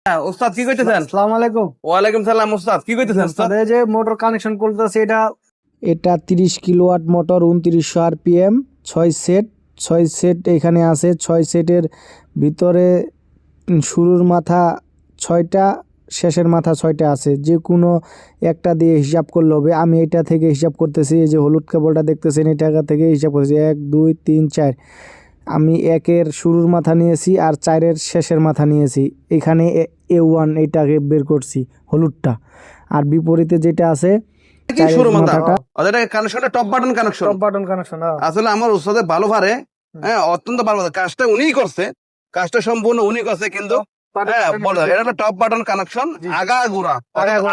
হ্যাঁ, ওস্তাদ কি কইতেছেন? আসসালামু আলাইকুম। ওয়ালাইকুম সালাম। ওস্তাদ কি কইতেছেন? ওস্তাদ এই যে মোটর কানেকশন করতেছে, এটা 30 কিলোওয়াট মোটর, 2900 আরপিএম, 6 সেট এখানে আছে। 6 সেটের ভিতরে শুরুর মাথা 6টা, শেষের মাথা 6টা আছে। যে কোনো একটা দিয়ে হিসাব করলে হবে। আমি এটা থেকে হিসাব করতেছি। এই যে হলুদ কেবলটা দেখতেছেন, এই টাকা থেকে হিসাব করতেছি 1 2 3 4। আমি 1-এর শুরুর মাথা নিয়েছি আর 4-এর শেষের মাথা নিয়েছি। এখানে A1 এইটাকে বের করছি, হলুদটা। আর বিপরীতে যেটা আছে কি শুরু মাথা? মাথাটা ওদের কানেকশনটা top button connection. Top button connection. আসলে আমার উস্তাদে ভালো পারে, হ্যাঁ, অত্যন্ত ভালো পারে। কাজটা উনিই করছে, কাজটা সম্পূর্ণ উনি করছে, কিন্তু হ্যাঁ বলো, এটা একটা টপ বাটন কানেকশন, আগা গোড়া,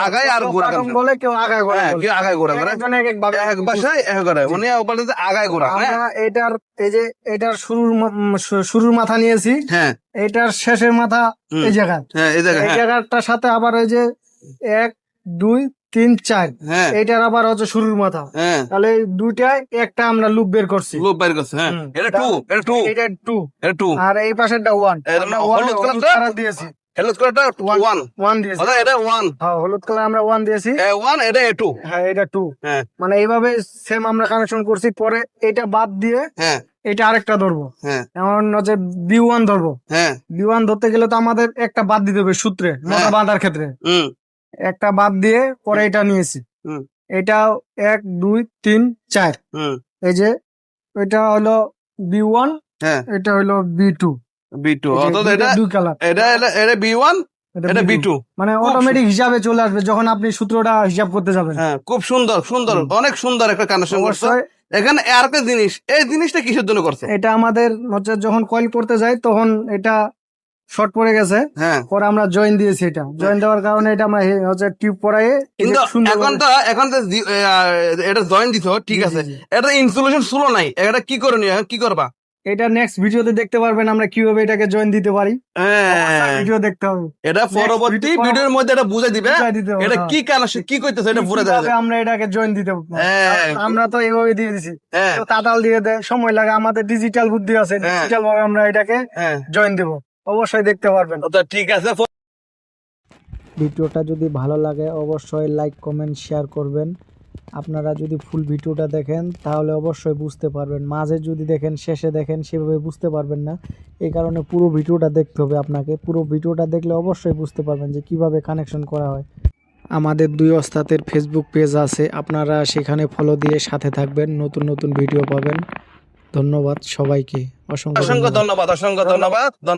আগায় আর গোড়া বলে, কেউ আগায় গোড়া বলে। কেউ আগায় গোড়া করে, একজন এক ভাবে এক ভাষায় এক করে, উনি বলতে আগায় গোড়া। হ্যাঁ আমরা এটার শুরুর মাথা নিয়েছি, হ্যাঁ এটার শেষের মাথা এই জায়গা, হ্যাঁ, এই জায়গায়, এই হ্যাঁ জায়গাটার সাথে আবার ওই যে 1 2 3 4 হ্যাঁ এইটার আবার হচ্ছে শুরুর মাথা। হ্যাঁ, তাহলে এই দুইটায় একটা আমরা লুপ বের করছি। লুপ বাইর করছে। হ্যাঁ, এটা টু, এটা টু, এটা 2 এটা টু, আর এই পাশেরটা 1। আমরা হলুদ কালারটা দিয়েছি, হলুদ কালারটা 1 1 দিয়েছি। এটা 1, হ্যাঁ, হলুদ কালার আমরা 1 দিয়েছি। A1 এটা A2। হ্যাঁ, এটা 2। হ্যাঁ মানে এইভাবে সেম আমরা কানেকশন করছি। পরে এটা বাদ দিয়ে হ্যাঁ এটা আরেকটা ধরবো, হ্যাঁ এমন হচ্ছে B1 ধরবো। হ্যাঁ B1 ধরতে গেলে তো আমাদের একটা বাদ দিতে হবে সূত্রে, মোটা বাঁধার ক্ষেত্রে হুম একটা বাদ দিয়ে পরে এটা নিয়েছি। হুম এটা 1 2 3 4। হুম এই যে এটা হলো B1, হ্যাঁ, এটা হলো B2। B2 অর্থাৎ এটা দুই কালার, এটা এটা এটা B1, এটা B2। মানে অটোমেটিক হিসাবে চলে আসবে যখন আপনি সূত্রটা হিসাব করতে যাবেন। হ্যাঁ, খুব সুন্দর সুন্দর, অনেক সুন্দর একটা কানেকশন করছে। অবশ্যই। এখানে আর একটা জিনিস, এই জিনিসটা কিসের জন্য করছে? এটা আমাদের হচ্ছে যখন কয়েল করতে যাই তখন এটা শর্ট পড়ে গেছে, হ্যাঁ, পরে আমরা জয়েন দিয়েছি। এটা জয়েন দেওয়ার কারণে এটা আমরা হচ্ছে টিউব পরায়ে কিন্তু এখন তো এটা জয়েন দিছো, ঠিক আছে, এটা ইনসুলেশন ছিল নাই, এটা কি করে নিয়ে কি করবা? এটা নেক্সট ভিডিওতে দেখতে পারবেন আমরা কিভাবে এটাকে জয়েন দিতে পারি। হ্যাঁ, ভিডিও দেখতে হবে, এটা পরবর্তী ভিডিওর মধ্যে এটা বুঝাই দিবে, বুঝাই দিতে হবে, এটা হ্যাঁ। কি কানেকশন কি কইতেছে এটা পুরো কিভাবে আমরা এটাকে জয়েন দিতে পারবো। হ্যাঁ। আমরা তো এইভাবে দিয়ে দিছি, হ্যাঁ তো তাতাল দিয়ে দেয়, সময় লাগে। আমাদের ডিজিটাল বুদ্ধি আছে, হ্যাঁ। ডিজিটাল ভাবে আমরা এটাকে হ্যাঁ, জয়েন দেব। অবশ্যই দেখতে পারবেন। তো ঠিক আছে। ভিডিওটা যদি ভালো লাগে অবশ্যই লাইক কমেন্ট শেয়ার করবেন। আপনারা যদি ফুল ভিডিওটা দেখেন তাহলে অবশ্যই বুঝতে পারবেন। মাঝে যদি দেখেন, শেষে দেখেন, সেভাবে বুঝতে পারবেন না। এই কারণে পুরো ভিডিওটা দেখতে হবে আপনাকে। পুরো ভিডিওটা দেখলে অবশ্যই বুঝতে পারবেন যে কিভাবে কানেকশন করা হয়। আমাদের দুই ওস্তাদের ফেসবুক পেজ আছে, আপনারা সেখানে ফলো দিয়ে সাথে থাকবেন, নতুন নতুন ভিডিও পাবেন। ধন্যবাদ সবাইকে, অসংখ্য অসংখ্য ধন্যবাদ, অসংখ্য ধন্যবাদ।